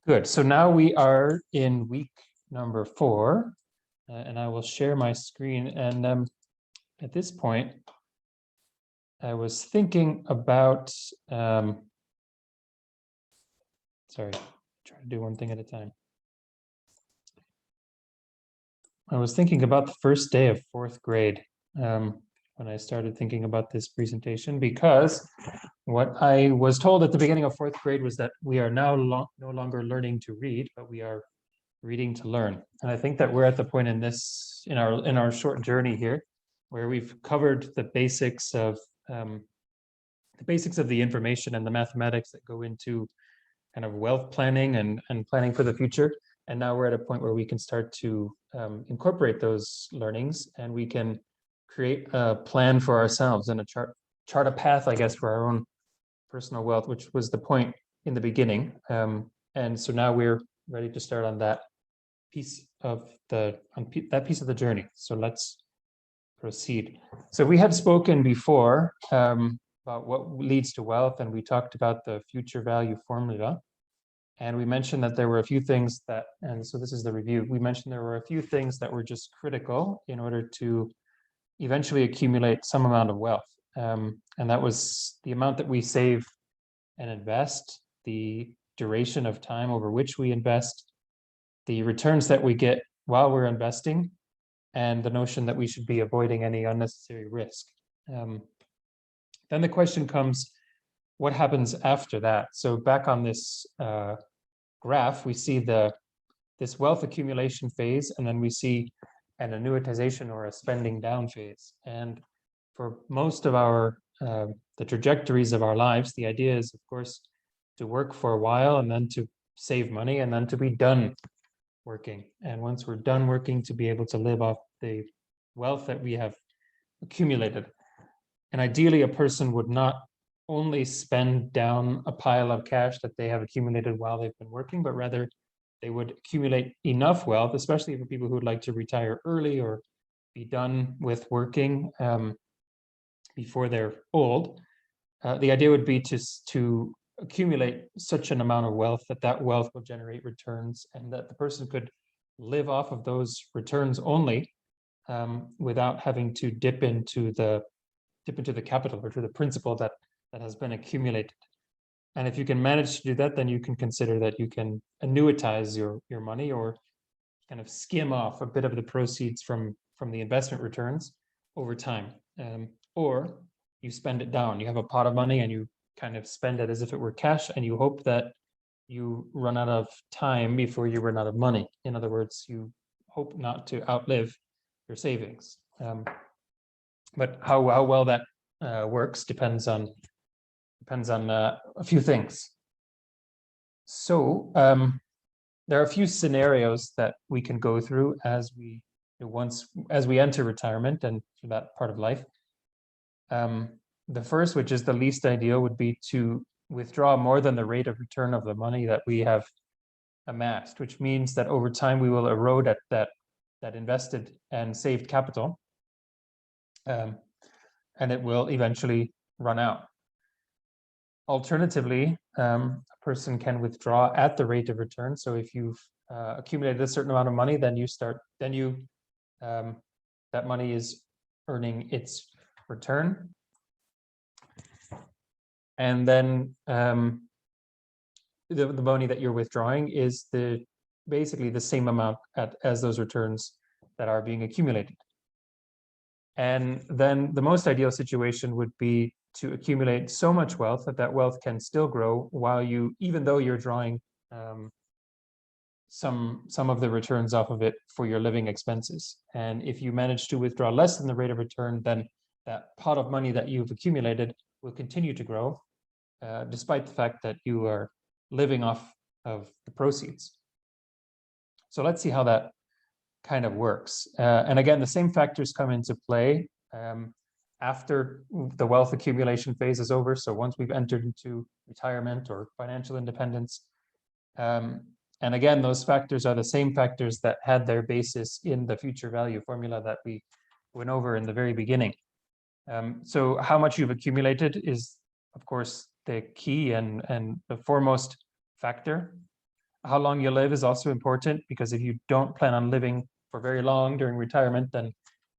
Good. So now we are in week number 4, and I will share my screen. And at this point, I was thinking about, sorry, try to do one thing at a time. I was thinking about the first day of 4th grade when I started thinking about this presentation, because what I was told at the beginning of 4th grade was that we are now no longer learning to read, but we are reading to learn. And I think that we're at the point in this, in our short journey here, where we've covered the basics of the information and the mathematics that go into kind of wealth planning and planning for the future. And now we're at a point where we can start to incorporate those learnings, and we can create a plan for ourselves and chart a path, I guess, for our own personal wealth, which was the point in the beginning. And so now we're ready to start on that piece of the journey. So let's proceed. So we had spoken before about what leads to wealth, and we talked about the future value formula. And we mentioned that there were a few things that, and so this is the review, we mentioned there were a few things that were just critical in order to eventually accumulate some amount of wealth. And that was the amount that we save and invest, the duration of time over which we invest, the returns that we get while we're investing, and the notion that we should be avoiding any unnecessary risk. Then the question comes, what happens after that? So back on this graph, we see this wealth accumulation phase, and then we see an annuitization or a spending down phase. And for most of our the trajectories of our lives, the idea is, of course, to work for a while and then to save money and then to be done working. And once we're done working, to be able to live off the wealth that we have accumulated. And ideally, a person would not only spend down a pile of cash that they have accumulated while they've been working, but rather they would accumulate enough wealth, especially for people who would like to retire early or be done with working before they're old. The idea would be to accumulate such an amount of wealth that wealth will generate returns, and that the person could live off of those returns only, without having to dip into the capital or to the principal that has been accumulated. And if you can manage to do that, then you can consider that you can annuitize your money, or kind of skim off a bit of the proceeds from the investment returns over time. Or you spend it down. You have a pot of money and you kind of spend it as if it were cash, and you hope that you run out of time before you run out of money. In other words, you hope not to outlive your savings. But how well that works depends on a few things. So there are a few scenarios that we can go through as we enter retirement and that part of life. The first, which is the least ideal, would be to withdraw more than the rate of return of the money that we have amassed, which means that over time we will erode at that invested and saved capital, and it will eventually run out. Alternatively, a person can withdraw at the rate of return. So if you've accumulated a certain amount of money, then that money is earning its return. And then the money that you're withdrawing is basically the same amount as those returns that are being accumulated. And then the most ideal situation would be to accumulate so much wealth that wealth can still grow while even though you're drawing some of the returns off of it for your living expenses. And if you manage to withdraw less than the rate of return, then that pot of money that you've accumulated will continue to grow, despite the fact that you are living off of the proceeds. So let's see how that kind of works. And again, the same factors come into play after the wealth accumulation phase is over. So once we've entered into retirement or financial independence. And again, those factors are the same factors that had their basis in the future value formula that we went over in the very beginning. So how much you've accumulated is, of course, the key and the foremost factor. How long you live is also important, because if you don't plan on living for very long during retirement, then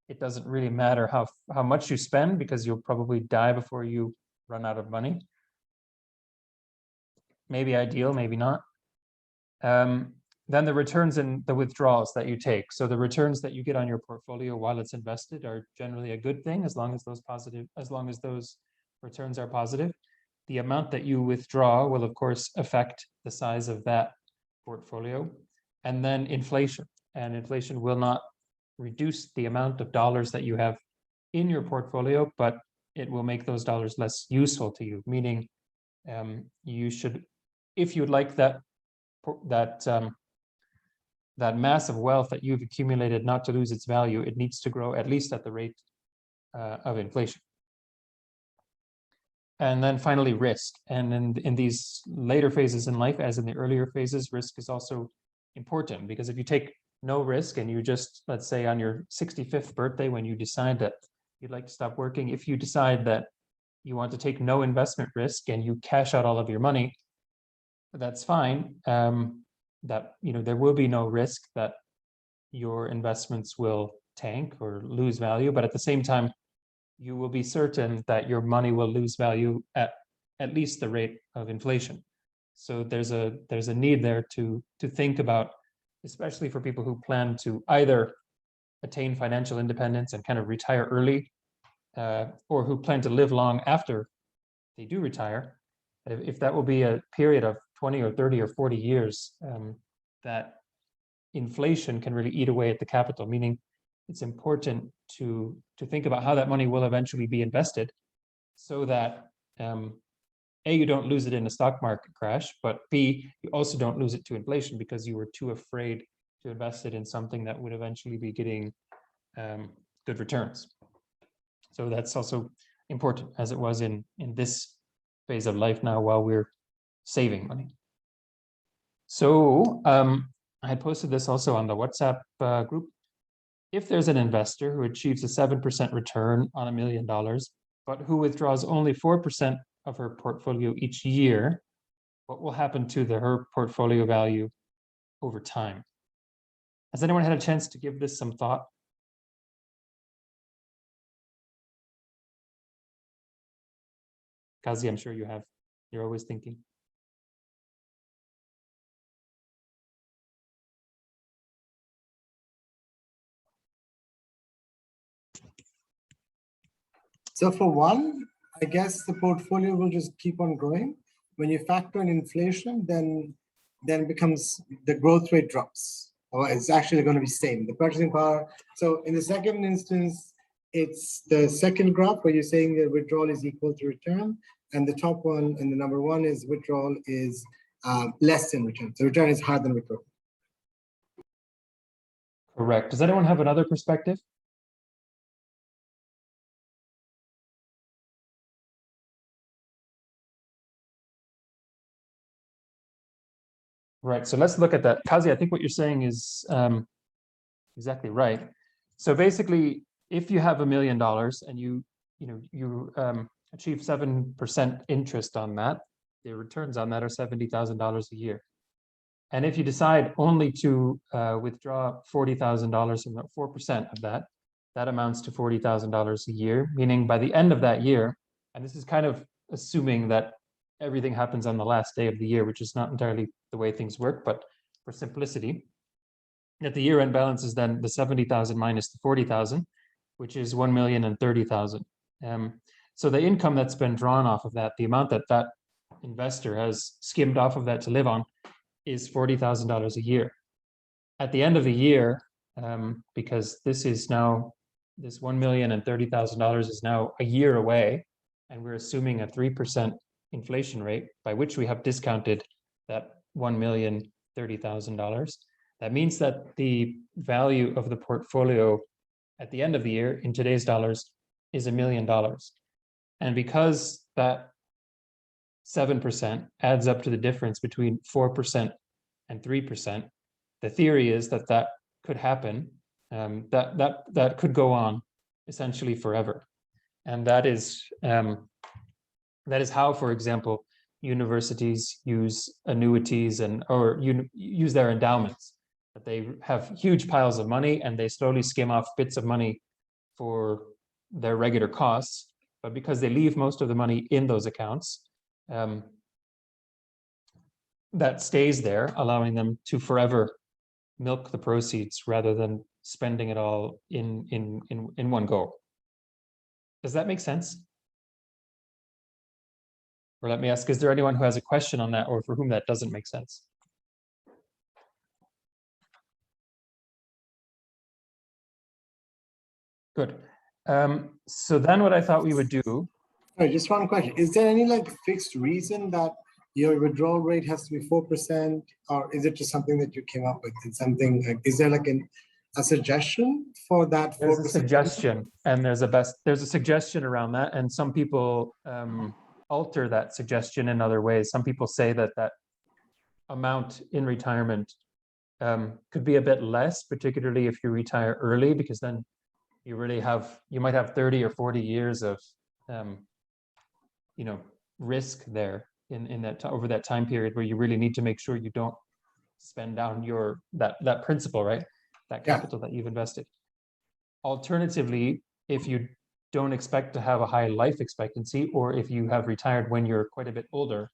it doesn't really matter how much you spend, because you'll probably die before you run out of money. Maybe ideal, maybe not. Then the returns and the withdrawals that you take. So the returns that you get on your portfolio while it's invested are generally a good thing, as long as those returns are positive. The amount that you withdraw will, of course, affect the size of that portfolio. And then inflation. And inflation will not reduce the amount of dollars that you have in your portfolio, but it will make those dollars less useful to you. Meaning, you should, if you'd like that mass of wealth that you've accumulated not to lose its value, it needs to grow at least at the rate of inflation. And then finally, risk. And in these later phases in life, as in the earlier phases, risk is also important, because if you take no risk and you just, let's say on your 65th birthday, when you decide that you'd like to stop working, if you decide that you want to take no investment risk and you cash out all of your money, that's fine. That, there will be no risk that your investments will tank or lose value, but at the same time, you will be certain that your money will lose value at least the rate of inflation. So there's a need there to think about, especially for people who plan to either attain financial independence and kind of retire early, or who plan to live long after they do retire. If that will be a period of 20 or 30 or 40 years, that inflation can really eat away at the capital, meaning it's important to think about how that money will eventually be invested, so that A, you don't lose it in a stock market crash, but B, you also don't lose it to inflation because you were too afraid to invest it in something that would eventually be getting good returns. So that's also important, as it was in this phase of life now, while we're saving money. So I had posted this also on the WhatsApp group. If there's an investor who achieves a 7% return on $1 million, but who withdraws only 4% of her portfolio each year, what will happen to her portfolio value over time? Has anyone had a chance to give this some thought? Kazi, I'm sure you have. You're always thinking. So for one, I guess the portfolio will just keep on growing. When you factor in inflation, then it becomes, the growth rate drops, or it's actually going to be same. The purchasing power. So in the second instance, it's the second graph where you're saying that withdrawal is equal to return, and the top one and the number one is withdrawal is less than return. So return is higher than withdrawal. Correct. Does anyone have another perspective? Right. So let's look at that. Kazi, I think what you're saying is exactly right. So basically, if you have $1 million and you achieve 7% interest on that, the returns on that are $70,000 a year. And if you decide only to withdraw $40,000 from 4% of that, that amounts to $40,000 a year, meaning by the end of that year, and this is kind of assuming that everything happens on the last day of the year, which is not entirely the way things work, but for simplicity, that the year-end balance is then the 70,000 minus the 40,000, which is 1,030,000. So the income that's been drawn off of that, the amount that investor has skimmed off of that to live on, is $40,000 a year. At the end of the year, because this $1,030,000 is now a year away, and we're assuming a 3% inflation rate, by which we have discounted that $1,030,000. That means that the value of the portfolio at the end of the year in today's dollars is $1 million. And because that 7% adds up to the difference between 4% and 3%, the theory is that could happen, that could go on essentially forever. And that is how, for example, universities use annuities or use their endowments. That they have huge piles of money and they slowly skim off bits of money for their regular costs. But because they leave most of the money in those accounts, that stays there, allowing them to forever milk the proceeds rather than spending it all in one go. Does that make sense? Or let me ask, is there anyone who has a question on that or for whom that doesn't make sense? Good. So then what I thought we would do. Sorry, just one question. Is there any like fixed reason that your withdrawal rate has to be 4%, or is it just something that you came up with? It's something like, is there like a suggestion for that 4%? There's a suggestion, and there's a suggestion around that, and some people alter that suggestion in other ways. Some people say that amount in retirement could be a bit less, particularly if you retire early, because then you might have 30 or 40 years of risk there in that over that time period where you really need to make sure you don't spend down that principal, right? That capital that you've invested. Alternatively, if you don't expect to have a high life expectancy, or if you have retired when you're quite a bit older,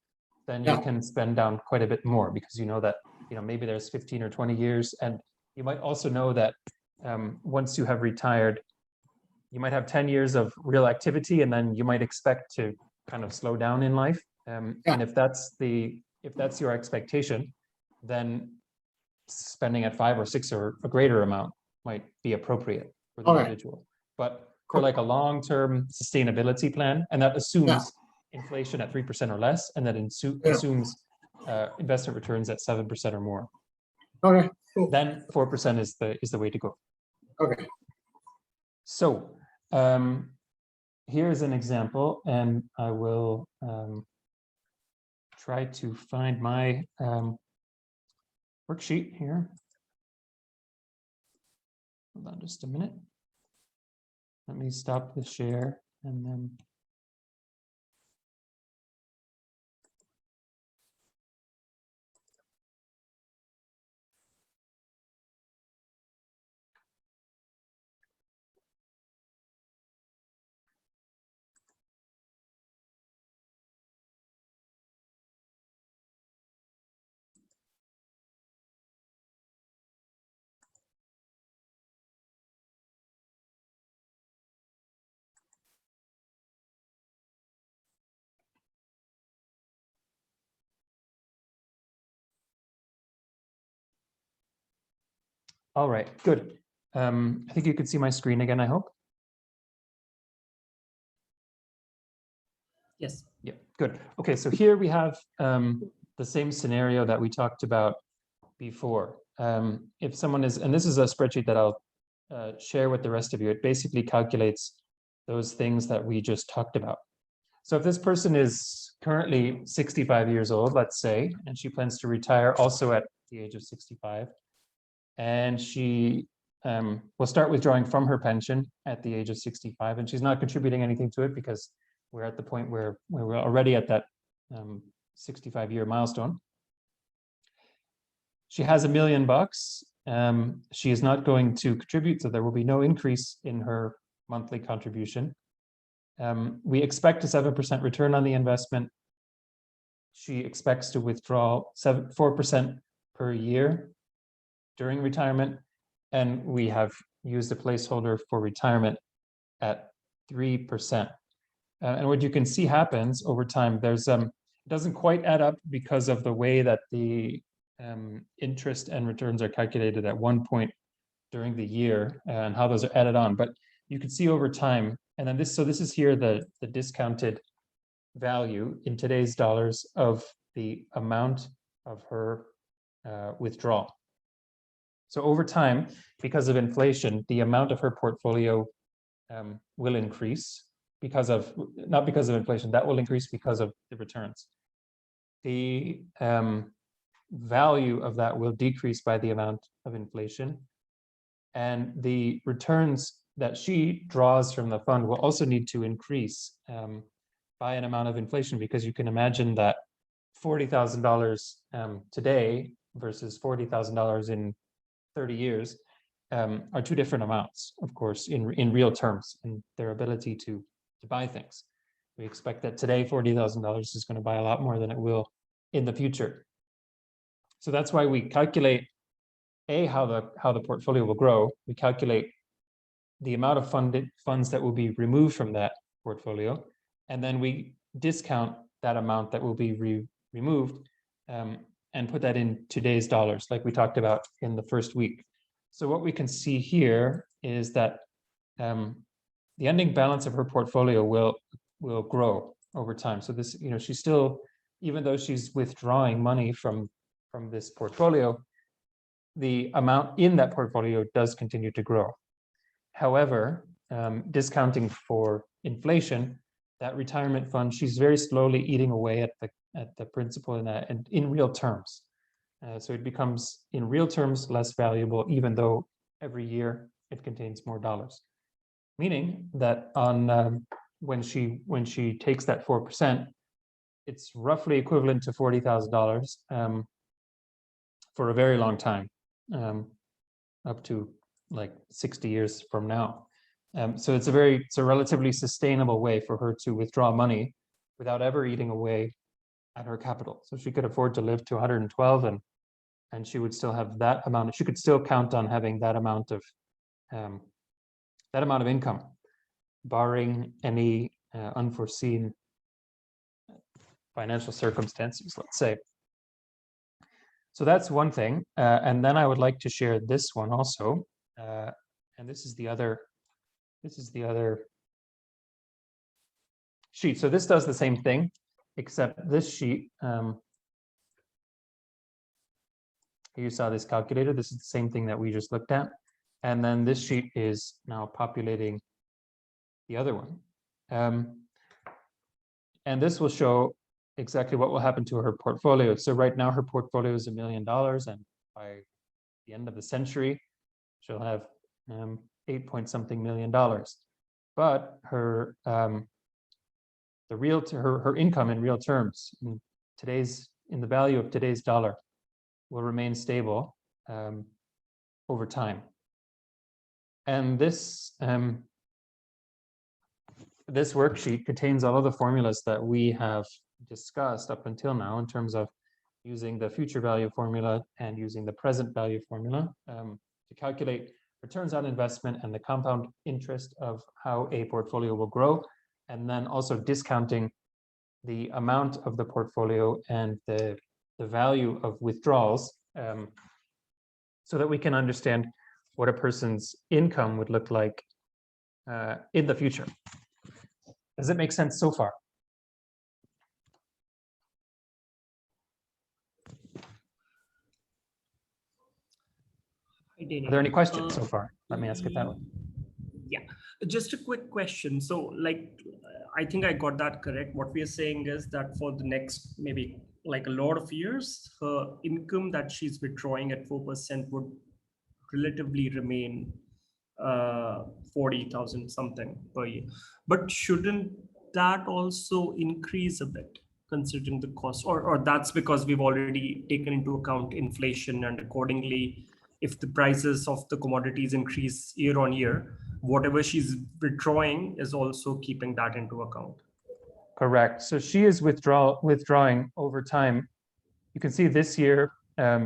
then you can spend down quite a bit more, because you know that maybe there's 15 or 20 years, and you might also know that once you have retired, you might have 10 years of real activity, and then you might expect to kind of slow down in life. And if that's your expectation, then spending at 5 or 6 or a greater amount might be appropriate for the individual. But for like a long-term sustainability plan, and that assumes inflation at 3% or less, and that assumes investment returns at 7% or more. Okay, cool. Then 4% is the way to go. Okay. So here's an example, and I will try to find my worksheet here. Hold on just a minute. Let me stop the share and then. All right, good. I think you can see my screen again, I hope. Yes. Yeah, good. Okay, so here we have the same scenario that we talked about before. If someone is, and this is a spreadsheet that I'll share with the rest of you, it basically calculates those things that we just talked about. So if this person is currently 65 years old, let's say, and she plans to retire also at the age of 65, and she will start withdrawing from her pension at the age of 65, and she's not contributing anything to it because we're at the point where we're already at that 65-year milestone. She has $1 million. She is not going to contribute, so there will be no increase in her monthly contribution. We expect a 7% return on the investment. She expects to withdraw 4% per year during retirement, and we have used a placeholder for retirement at 3%. And what you can see happens over time, there's it doesn't quite add up because of the way that the interest and returns are calculated at one point during the year and how those are added on. But you can see over time, and then this is here the discounted value in today's dollars of the amount of her withdrawal. So over time, because of inflation, the amount of her portfolio will increase not because of inflation, that will increase because of the returns. The value of that will decrease by the amount of inflation, and the returns that she draws from the fund will also need to increase by an amount of inflation, because you can imagine that $40,000 today versus $40,000 in 30 years are two different amounts, of course, in real terms, in their ability to buy things. We expect that today $40,000 is going to buy a lot more than it will in the future. So that's why we calculate how the portfolio will grow. We calculate the amount of funds that will be removed from that portfolio, and then we discount that amount that will be removed and put that in today's dollars, like we talked about in the first week. So what we can see here is that the ending balance of her portfolio will grow over time. So this, she's still, even though she's withdrawing money from this portfolio, the amount in that portfolio does continue to grow. However, discounting for inflation, that retirement fund, she's very slowly eating away at the principal in that, and in real terms. So it becomes, in real terms, less valuable, even though every year it contains more dollars. Meaning that on when she takes that 4%, it's roughly equivalent to $40,000 for a very long time, up to like 60 years from now. So it's a relatively sustainable way for her to withdraw money without ever eating away at her capital. So she could afford to live to 112, and she would still have that amount. She could still count on having that amount of income, barring any unforeseen financial circumstances, let's say. So that's one thing. And then I would like to share this one also. And this is the other sheet. So this does the same thing, except this sheet, you saw this calculator. This is the same thing that we just looked at. And then this sheet is now populating the other one. And this will show exactly what will happen to her portfolio. So right now her portfolio is $1 million, and by the end of the century, she'll have 8-point-something million dollars. But her her income in real terms, in the value of today's dollar, will remain stable over time. And this this worksheet contains all of the formulas that we have discussed up until now, in terms of using the future value formula and using the present value formula to calculate returns on investment and the compound interest of how a portfolio will grow, and then also discounting the amount of the portfolio and the value of withdrawals, so that we can understand what a person's income would look like in the future. Does it make sense so far? Are there any questions so far? Let me ask it that way. Yeah, just a quick question. So like, I think I got that correct. What we are saying is that for the next maybe like a lot of years, her income that she's withdrawing at 4% would relatively remain 40,000 something per year. But shouldn't that also increase a bit considering the cost, or that's because we've already taken into account inflation, and accordingly, if the prices of the commodities increase year on year, whatever she's withdrawing is also keeping that into account? Correct. So she is withdrawing over time. You can see this year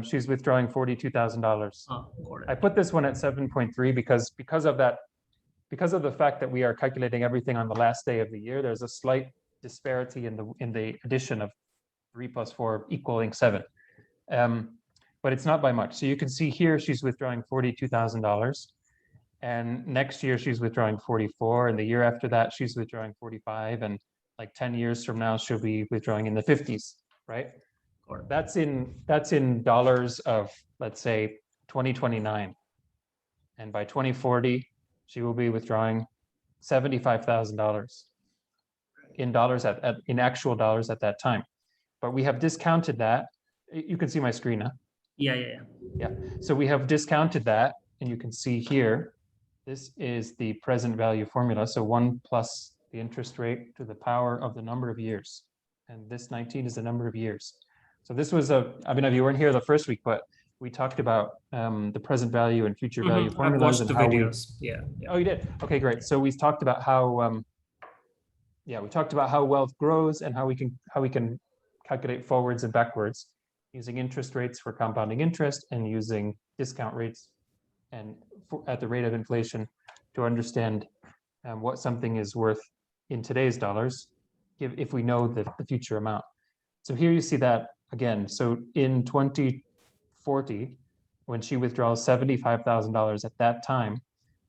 she's withdrawing $42,000. I put this one at 7.3 because of that, because of the fact that we are calculating everything on the last day of the year. There's a slight disparity in the addition of 3 plus 4 equaling 7. But it's not by much. So you can see here she's withdrawing $42,000, and next year she's withdrawing 44, and the year after that she's withdrawing 45, and like 10 years from now she'll be withdrawing in the 50s, right? Or that's in dollars of, let's say, 2029, and by 2040 she will be withdrawing $75,000 in dollars in actual dollars at that time. But we have discounted that. You can see my screen now. Yeah. So we have discounted that, and you can see here, this is the present value formula. So 1 plus the interest rate to the power of the number of years. and this 19 is the number of years. So this was I mean, if you weren't here the first week, but we talked about the present value and future value I've formulas watched and the how we. videos. Yeah. Oh, you did? Okay, great. So we talked about how, we talked about how wealth grows and how we can calculate forwards and backwards using interest rates for compounding interest and using discount rates and at the rate of inflation to understand what something is worth in today's dollars, if we know the future amount. So here you see that again. So in 2040, when she withdraws $75,000 at that time,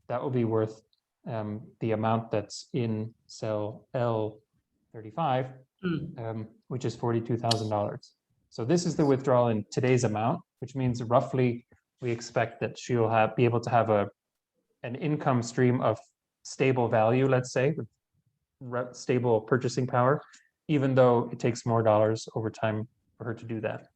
that will be worth the amount that's in cell L35, which is $42,000. So this is the withdrawal in today's amount, which means roughly we expect that she'll be able to have an income stream of stable value, let's say, with stable purchasing power, even though it takes more dollars over time for her to do that.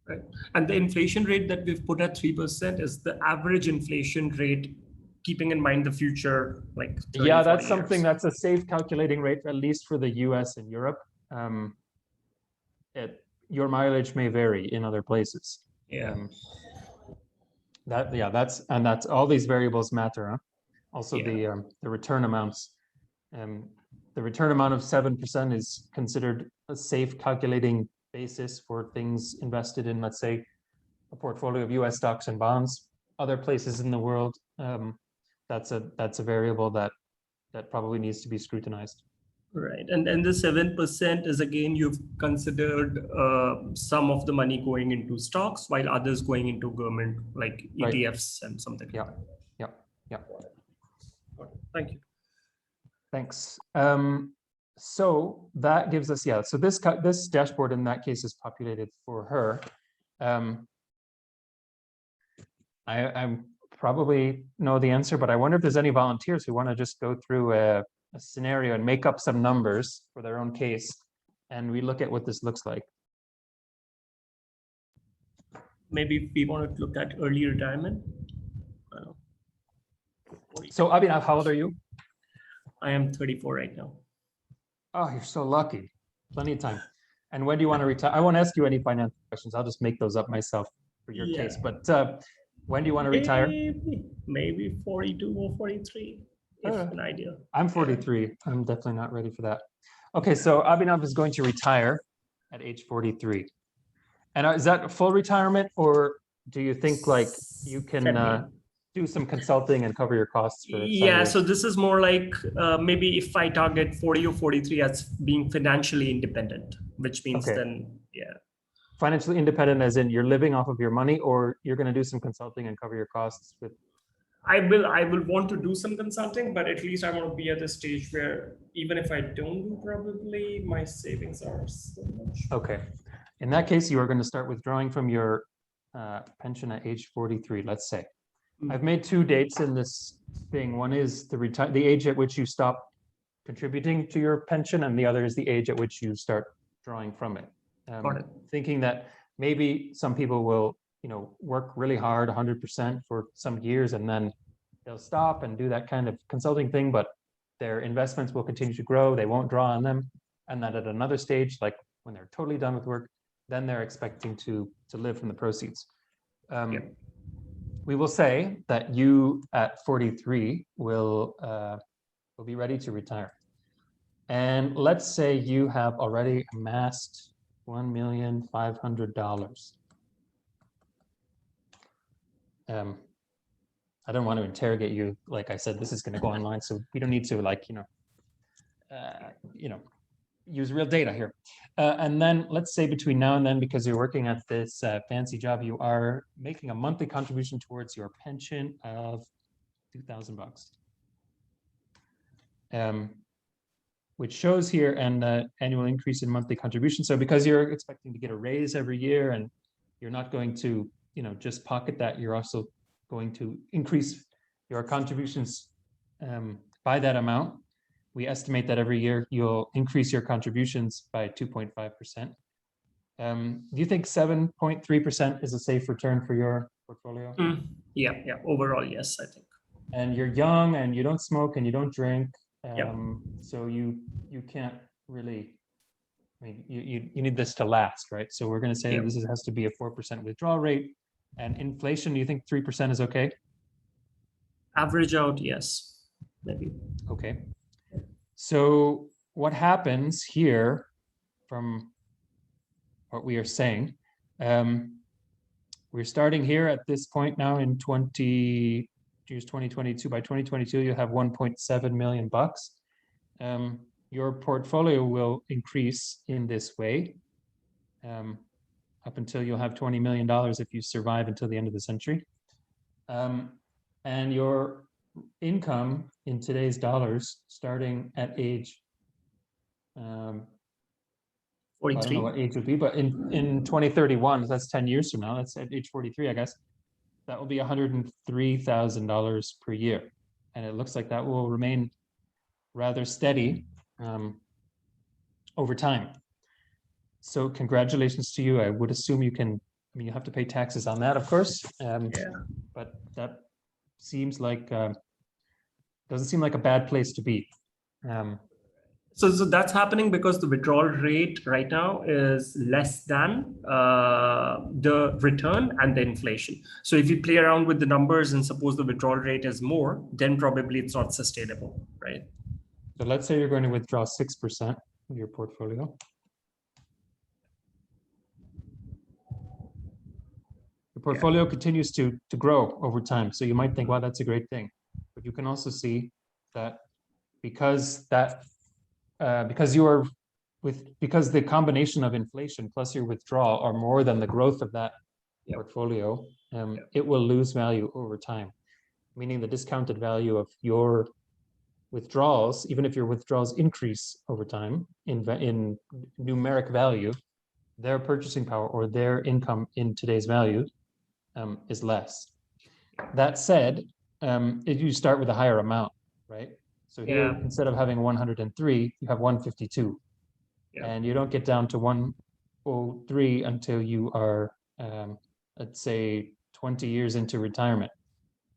Right. And the inflation rate that we've put at 3% is the average inflation rate, keeping in mind the future, like 30, yeah, 40 that's something years. that's a safe calculating rate, at least for the US and Europe. Your mileage may vary in other places. Yeah. That's all these variables matter. Huh? Also, Yeah. the return amounts. The return amount of 7% is considered a safe calculating basis for things invested in, let's say, a portfolio of US stocks and bonds. Other places in the world, that's a variable that probably needs to be scrutinized. Right. And the 7% is, again, you've considered some of the money going into stocks while others going into government, like ETFs and something. Yeah. Yeah. Thank you. Thanks. So that gives us, so this dashboard in that case is populated for her. I probably know the answer, but I wonder if there's any volunteers who want to just go through a scenario and make up some numbers for their own case, and we look at what this looks like. Maybe we want to look at early retirement. So Abhinav, how old are you? I am 34 right now. Oh, you're so lucky. Plenty of time. And when do you want to retire? I won't ask you any financial questions. I'll just make those up myself for your case. But when do you want to retire? Maybe 42 or 43, if an idea. I'm 43. I'm definitely not ready for that. Okay, so Abhinav is going to retire at age 43. And is that full retirement, or do you think like you can do some consulting and cover your costs for so this is more like maybe if I target 40 or 43 as being financially independent, which means financially independent as in you're living off of your money, or you're going to do some consulting and cover your costs with. I will want to do some consulting, but at least I want to be at a stage where even if I don't do, probably my savings are so much. Okay. In that case, you are going to start withdrawing from your pension at age 43, let's say. I've made two dates in this thing. One is the age at which you stop contributing to your pension, and the other is the age at which you start drawing from it. Thinking that maybe some people will, work really hard, 100% for some years, and then they'll stop and do that kind of consulting thing, but their investments will continue to grow. They won't draw on them, and then at another stage, like when they're totally done with work, then they're expecting to live from the proceeds. We will say that you at 43 will be ready to retire. And let's say you have already amassed $1,500,000. I don't want to interrogate you. Like I said, this is going to go online, so we don't need to use real data here. And then let's say between now and then, because you're working at this fancy job, you are making a monthly contribution towards your pension of $2,000, which shows here an annual increase in monthly contribution. So because you're expecting to get a raise every year, and you're not going to, just pocket that, you're also going to increase your contributions by that amount. We estimate that every year you'll increase your contributions by 2.5%. Do you think 7.3% is a safe return for your portfolio? Yeah. Overall, yes, I think. And you're young, and you don't smoke, and you don't drink. So you can't really mean, you need this to last, right? So we're going to say Yep. that this has to be a 4% withdrawal rate, and inflation. Do you think 3% is okay? Average out, yes, maybe. Okay. So what happens here, from what we are saying, we're starting here at this point now in 2022. By 2022, you have 1.7 million bucks. Your portfolio will increase in this way up until you'll have $20 million if you survive until the end of the century. And your income in today's dollars, starting at age, I don't know 43. what age would be, but in 2031, that's 10 years from now, that's at age 43, I guess, that will be $103,000 per year. And it looks like that will remain rather steady over time. So congratulations to you. I would assume you can, I mean, you have to pay taxes on that, of course. But that seems like, doesn't seem like a bad place to be. So that's happening because the withdrawal rate right now is less than the return and the inflation. So if you play around with the numbers and suppose the withdrawal rate is more, then probably it's not sustainable, right? So let's say you're going to withdraw 6% of your portfolio. The portfolio continues to grow over time. So you might think, wow, that's a great thing. But you can also see that because the combination of inflation plus your withdrawal are more than the growth of that portfolio, it will lose value over time. Meaning the discounted value of your withdrawals, even if your withdrawals increase over time in numeric value, their purchasing power or their income in today's value is less. That said, if you start with a higher amount, right? So here, instead of having 103, you have 152. And you don't get down to 103 until you are, let's say, 20 years into retirement.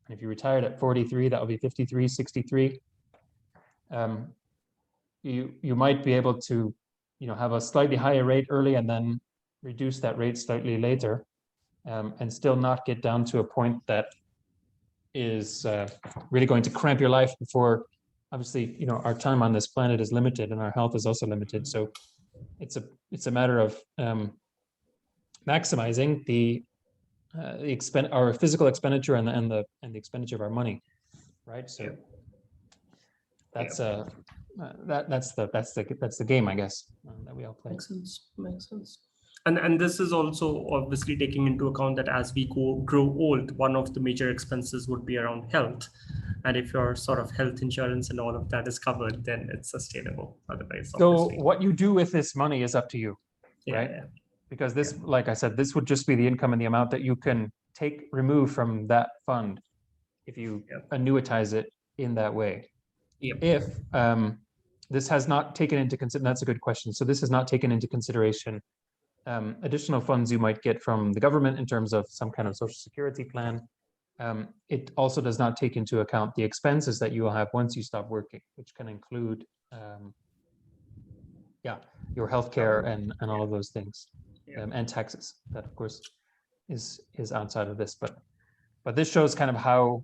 And if you retired at 43, that will be 53, 63. You might be able to, have a slightly higher rate early and then reduce that rate slightly later, and still not get down to a point that is really going to cramp your life before. Obviously, our time on this planet is limited and our health is also limited. So it's a matter of maximizing our physical expenditure and the expenditure of our money, right? So that's the game, I guess, that we all play. Makes sense. And this is also obviously taking into account that as we grow old, one of the major expenses would be around health. And if your sort of health insurance and all of that is covered, then it's sustainable. Otherwise, so what you do with this money is up to you, right? Yeah. Because this, like I said, this would just be the income and the amount that you can remove from that fund if you annuitize it in that way. If this has not taken into consideration, that's a good question. So this has not taken into consideration additional funds you might get from the government in terms of some kind of social security plan. It also does not take into account the expenses that you will have once you stop working, which can include your healthcare and all of those things, and taxes. That, of course, is outside of this. But this shows kind of how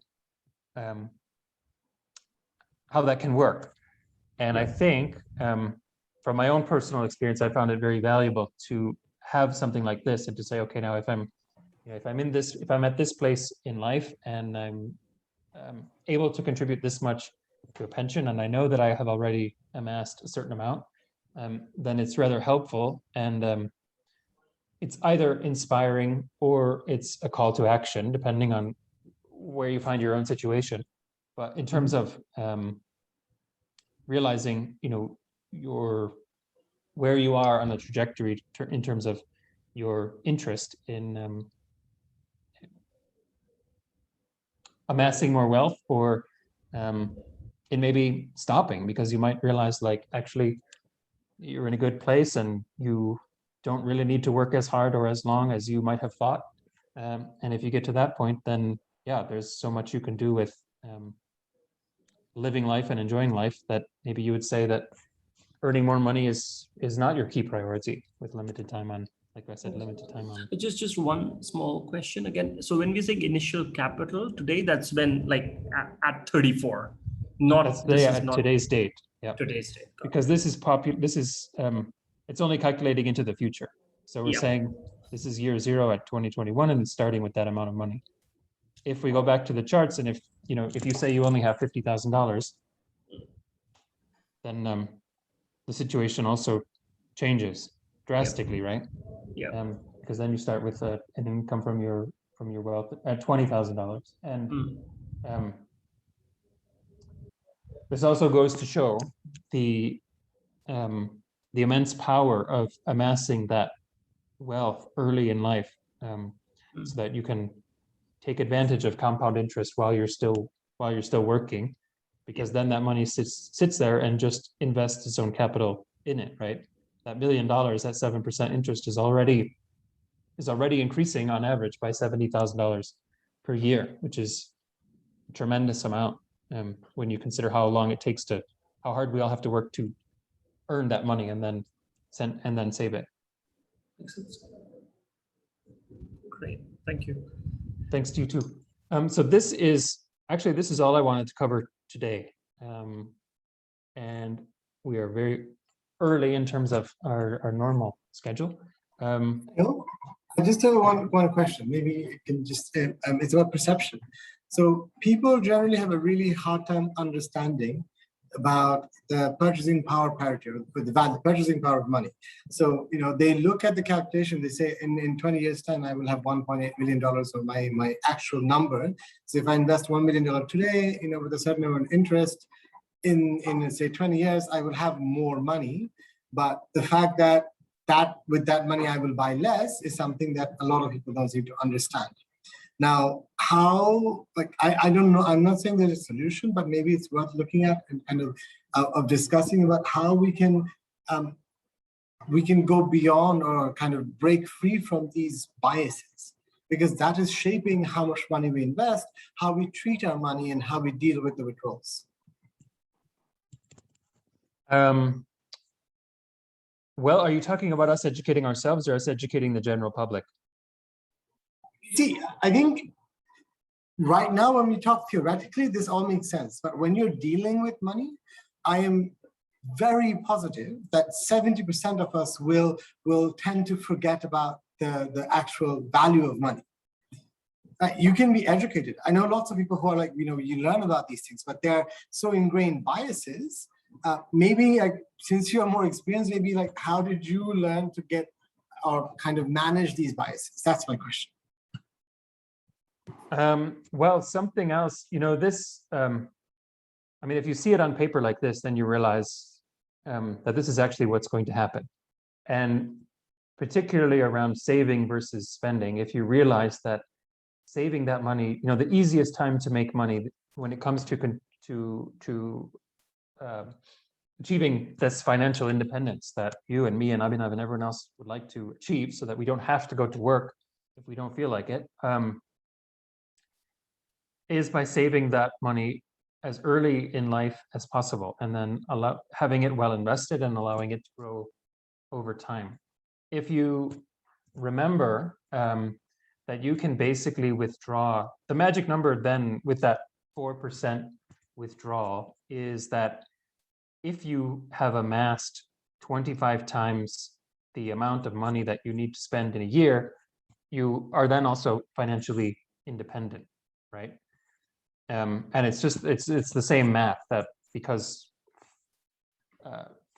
that can work. And I think from my own personal experience, I found it very valuable to have something like this and to say, okay, now if I'm at this place in life and I'm able to contribute this much to a pension, and I know that I have already amassed a certain amount, then it's rather helpful. And it's either inspiring or it's a call to action, depending on where you find your own situation. But in terms of realizing, where you are on the trajectory in terms of your interest in amassing more wealth, or in maybe stopping, because you might realize, like, actually you're in a good place and you don't really need to work as hard or as long as you might have thought. And if you get to that point, then there's so much you can do with living life and enjoying life that maybe you would say that earning more money is not your key priority with limited time on, like I said, limited time on. Just one small question again. So when we say initial capital today, that's when like at 34, not That's this is at not today's date. Yeah. today's date. Got it. Because this is it's only calculating into the future. So we're Yeah. saying this is year 0 at 2021 and it's starting with that amount of money. If we go back to the charts, and if you say you only have $50,000, then the situation also changes drastically, right? Yeah. Because then you start with an income from your wealth at $20,000, and this also goes to show the immense power of amassing that wealth early in life, so that you can take advantage of compound interest while you're still working, because then that money sits there and just invests its own capital in it, right? That $1 million at 7% interest is already increasing on average by $70,000 per year, which is a tremendous amount, when you consider how long it takes how hard we all have to work to earn that money and then save it. Makes sense. Great, thank you. Thanks to you too. So this is all I wanted to cover today. And we are very early in terms of our normal schedule. I just have one question. Maybe you can just, it's about perception. So people generally have a really hard time understanding about the purchasing power parity, or the purchasing power of money. So, they look at the calculation, they say in 20 years time, I will have $1.8 million of my actual number. So if I invest $1 million today, with a certain amount of interest, in say 20 years, I will have more money. But the fact that with that money, I will buy less is something that a lot of people don't seem to understand. Now, how, I don't know, I'm not saying there's a solution, but maybe it's worth looking at and kind of discussing about how we can go beyond or kind of break free from these biases, because that is shaping how much money we invest, how we treat our money, and how we deal with the withdrawals. Well, are you talking about us educating ourselves or us educating the general public? See, I think right now when we talk theoretically, this all makes sense. But when you're dealing with money, I am very positive that 70% of us will tend to forget about the actual value of money. You can be educated. I know lots of people who are like, you learn about these things, but they're so ingrained biases. Maybe since you are more experienced, maybe how did you learn to get or kind of manage these biases? That's my question. Well, something else, this, if you see it on paper like this, then you realize that this is actually what's going to happen. And particularly around saving versus spending, if you realize that saving that money, the easiest time to make money when it comes to achieving this financial independence that you and me and Abhinav and everyone else would like to achieve, so that we don't have to go to work if we don't feel like it, is by saving that money as early in life as possible, and then having it well invested and allowing it to grow over time. If you remember that you can basically withdraw, the magic number then with that 4% withdrawal is that if you have amassed 25 times the amount of money that you need to spend in a year, you are then also financially independent, right? And it's the same math, that because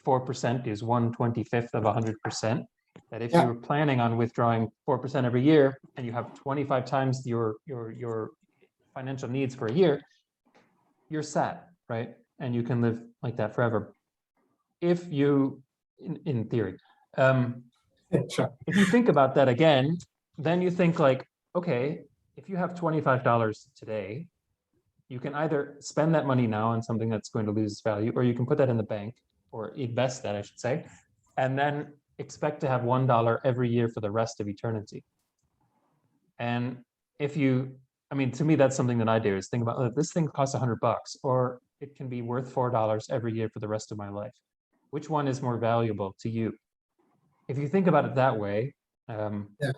4% is 1/25th of 100%, that if you're planning on withdrawing 4% every year and you have 25 times your financial needs for a year, you're set, right? And you can live like that forever. If you, in theory, Sure. if you think about that again, then you think okay, if you have $25 today, you can either spend that money now on something that's going to lose its value, or you can put that in the bank, or invest that, I should say, and then expect to have $1 every year for the rest of eternity. And if you, to me, that's something that I do, is think about, this thing costs $100, or it can be worth $4 every year for the rest of my life. which one is more valuable to you? If you think about it that way,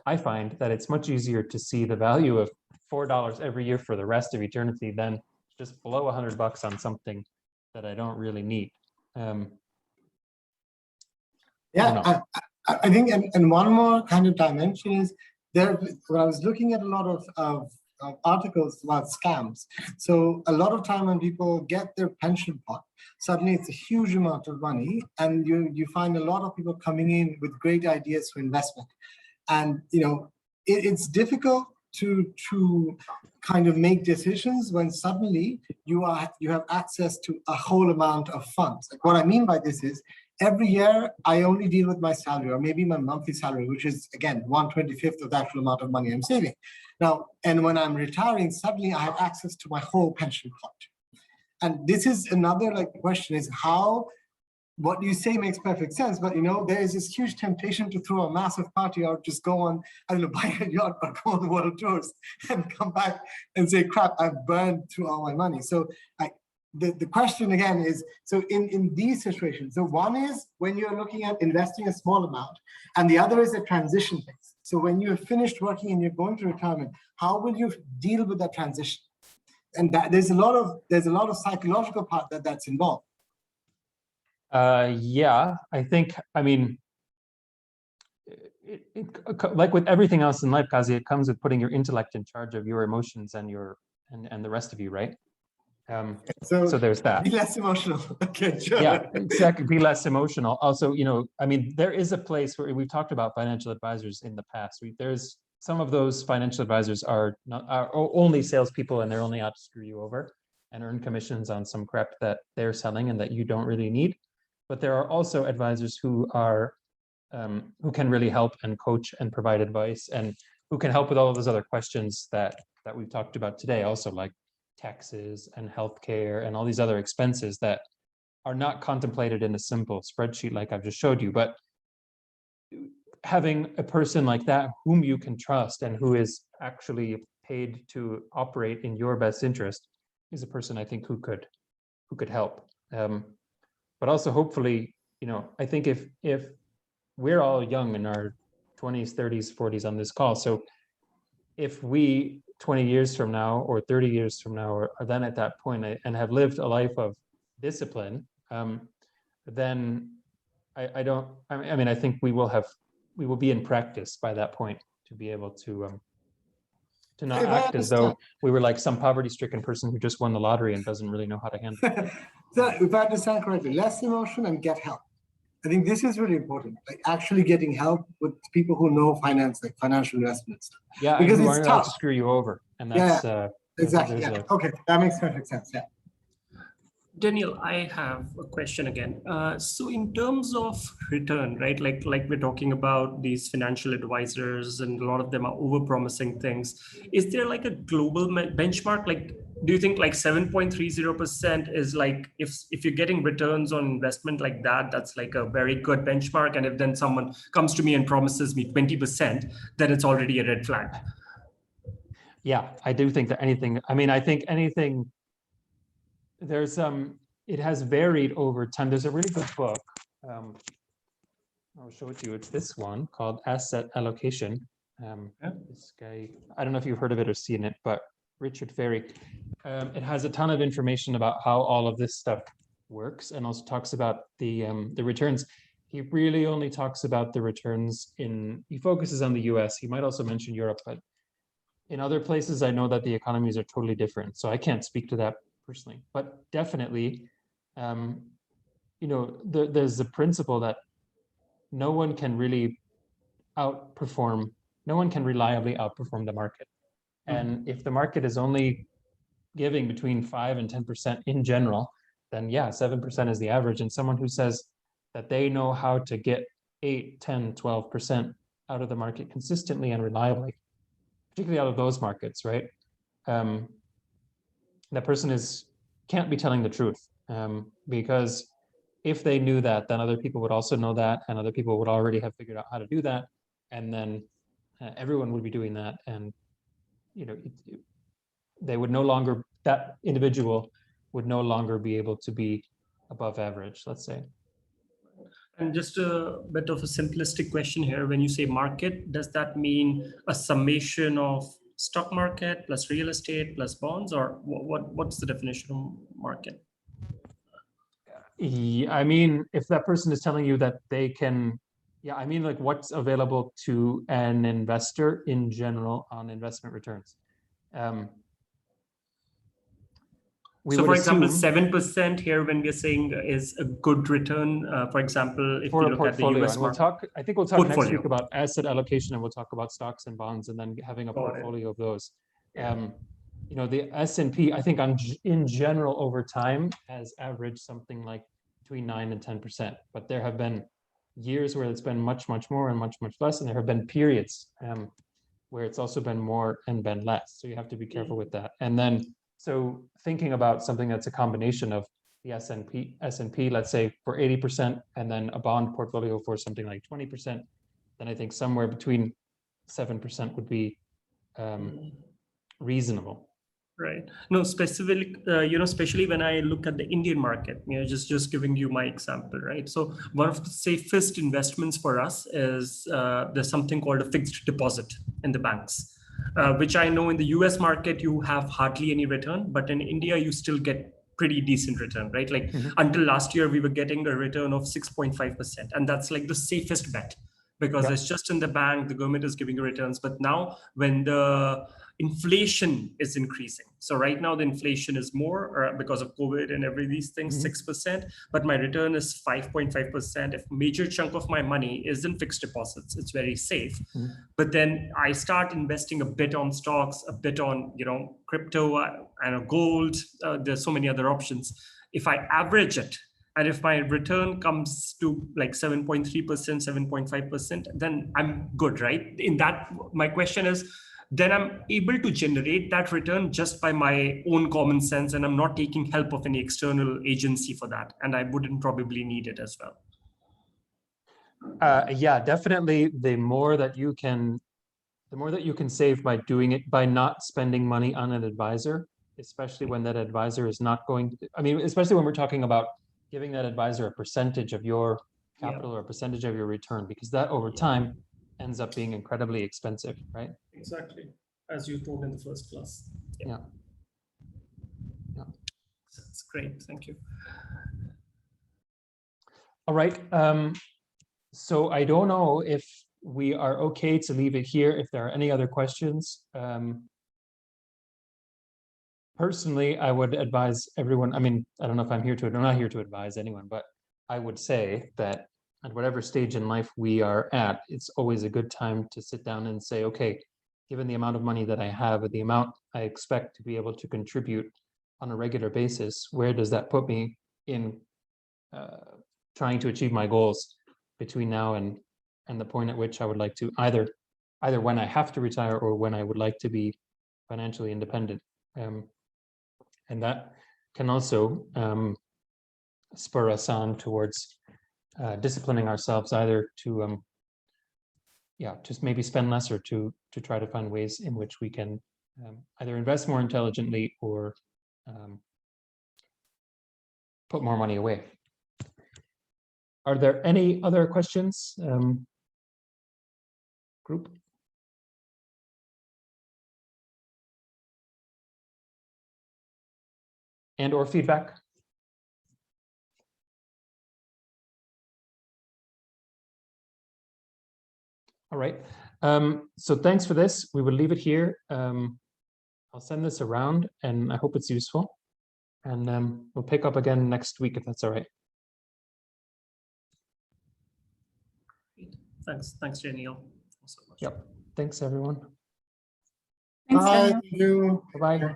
I find that it's much easier to see the value of $4 every year for the rest of eternity than just blow $100 on something that I don't really need. I think, and one more kind of dimension is there. When I was looking at a lot of articles about scams, so a lot of time when people get their pension pot, suddenly it's a huge amount of money, and you find a lot of people coming in with great ideas for investment, and it's difficult to kind of make decisions when suddenly you have access to a whole amount of funds. Like, what I mean by this is, every year I only deal with my salary, or maybe my monthly salary, which is again 1/25 of the actual amount of money I'm saving. Now, and when I'm retiring, suddenly I have access to my whole pension pot. And this is another question is how. What you say makes perfect sense, but there is this huge temptation to throw a massive party or just go on, I don't know, buy a yacht or go on world tours and come back and say, crap, I've burned through all my money. So the question again is, so in these situations, so one is when you're looking at investing a small amount, and the other is a transition phase. So when you're finished working and you're going to retirement, how will you deal with that transition? And there's a lot of psychological part that's involved. Yeah, I think, like with everything else in life, Kazi, it comes with putting your intellect in charge of your emotions and and the rest of you, right? So there's that. Be less emotional. Okay, sure. Yeah, exactly. Be less emotional. Also, there is a place where we've talked about financial advisors in the past. There's some of those financial advisors are only salespeople, and they're only out to screw you over and earn commissions on some crap that they're selling and that you don't really need. But there are also advisors who are who can really help and coach and provide advice, and who can help with all of those other questions that we've talked about today, also like taxes and healthcare and all these other expenses that are not contemplated in a simple spreadsheet like I've just showed you. But having a person like that whom you can trust and who is actually paid to operate in your best interest is a person I think who could help. But also hopefully, I think if we're all young in our 20s, 30s, 40s on this call, so if we 20 years from now or 30 years from now are then at that point and have lived a life of discipline, then I think we will be in practice by that point to be able to not act as though we were like some poverty-stricken person who just won the lottery and doesn't really know how to handle it. So if I understand correctly, less emotion and get help. I think this is really important, like actually getting help with people who know finance, like financial investments. Yeah, because it's tough to screw you over, and that's exactly. Okay, that makes perfect sense. Yeah. Daniel, I have a question again. So in terms of return, right? Like we're talking about these financial advisors, and a lot of them are over-promising things. Is there like a global benchmark? Like, do you think like 7.30% is like, if you're getting returns on investment like that, that's like a very good benchmark? And if then someone comes to me and promises me 20%, then it's already a red flag. Yeah, I do think that I think anything. There's it has varied over time. There's a really good book. I'll show it to you. It's this one called Asset Allocation. This guy, I don't know if you've heard of it or seen it, but Richard Ferry. It has a ton of information about how all of this stuff works, and also talks about the returns. He really only talks about the returns he focuses on the US. He might also mention Europe, but in other places, I know that the economies are totally different. So I can't speak to that personally, but definitely, there's a principle that no one can reliably outperform the market. And if the market is only giving between 5 and 10% in general, then yeah, 7% is the average. And someone who says that they know how to get 8, 10, 12% out of the market consistently and reliably, particularly out of those markets, right? That person can't be telling the truth, because if they knew that, then other people would also know that, and other people would already have figured out how to do that, and then everyone would be doing that, and that individual would no longer be able to be above average, let's say. And just a bit of a simplistic question here. When you say market, does that mean a summation of stock market plus real estate plus bonds, or what's the definition of market? Yeah, I mean, if that person is telling you that they can, yeah, I mean, like what's available to an investor in general on investment returns. We So would for example, assume 7% here when we're saying is a good return, for example, if for you a look at the portfolio, US and we'll market. talk, I think we'll talk next Portfolio. week about asset allocation, and we'll talk about stocks and bonds, and then having a Got it. portfolio of those. Yeah. You know, the S&P, I think in general over time has averaged something like between 9 and 10%, but there have been years where it's been much more and much less, and there have been periods where it's also been more and been less. So you have to be careful with that. And then, so thinking about something that's a combination of the S&P, let's say for 80%, and then a bond portfolio for something like 20%, then I think somewhere between 7% would be reasonable. Right. No, specific, especially when I look at the Indian market, just giving you my example, right? So one of the safest investments for us is there's something called a fixed deposit in the banks, which I know in the US market, you have hardly any return, but in India, you still get pretty decent return, right? Like until last year, we were getting a return of 6.5%. And that's like the safest bet because it's just in the bank, the government is giving you returns. But now when the inflation is increasing. So right now the inflation is more because of COVID and these things, 6%, but my return is 5.5%. If major chunk of my money is in fixed deposits, it's very safe. But then I start investing a bit on stocks, a bit on, crypto and gold. There's so many other options. If I average it, and if my return comes to like 7.3%, 7.5%, then I'm good, right? In that, my question is, then I'm able to generate that return just by my own common sense, and I'm not taking help of any external agency for that. And I wouldn't probably need it as well. Yeah, definitely. The more that you can save by doing it, by not spending money on an advisor, especially when that advisor is not going to, I mean, especially when we're talking about giving that advisor a percentage of your capital or a percentage of your return, because that over time ends up being incredibly expensive, right? Exactly, as you told in the first class. Yeah. That's great, thank you. All right, so I don't know if we are okay to leave it here, if there are any other questions. Personally, I would advise everyone, I mean, I don't know if I'm not here to advise anyone, but I would say that at whatever stage in life we are at, it's always a good time to sit down and say, okay, given the amount of money that I have, or the amount I expect to be able to contribute on a regular basis, where does that put me in trying to achieve my goals between now and the point at which I would like to either when I have to retire or when I would like to be financially independent. And that can also spur us on towards disciplining ourselves, either to just maybe spend less, or to try to find ways in which we can either invest more intelligently or put more money away. Are there any other questions, group? And or feedback? All right, so thanks for this. We will leave it here. I'll send this around and I hope it's useful. And we'll pick up again next week if that's all right. Thanks, Daniel. So much. Yep. Thanks, everyone. Thanks, Bye. Daniel. Thank you. Bye-bye.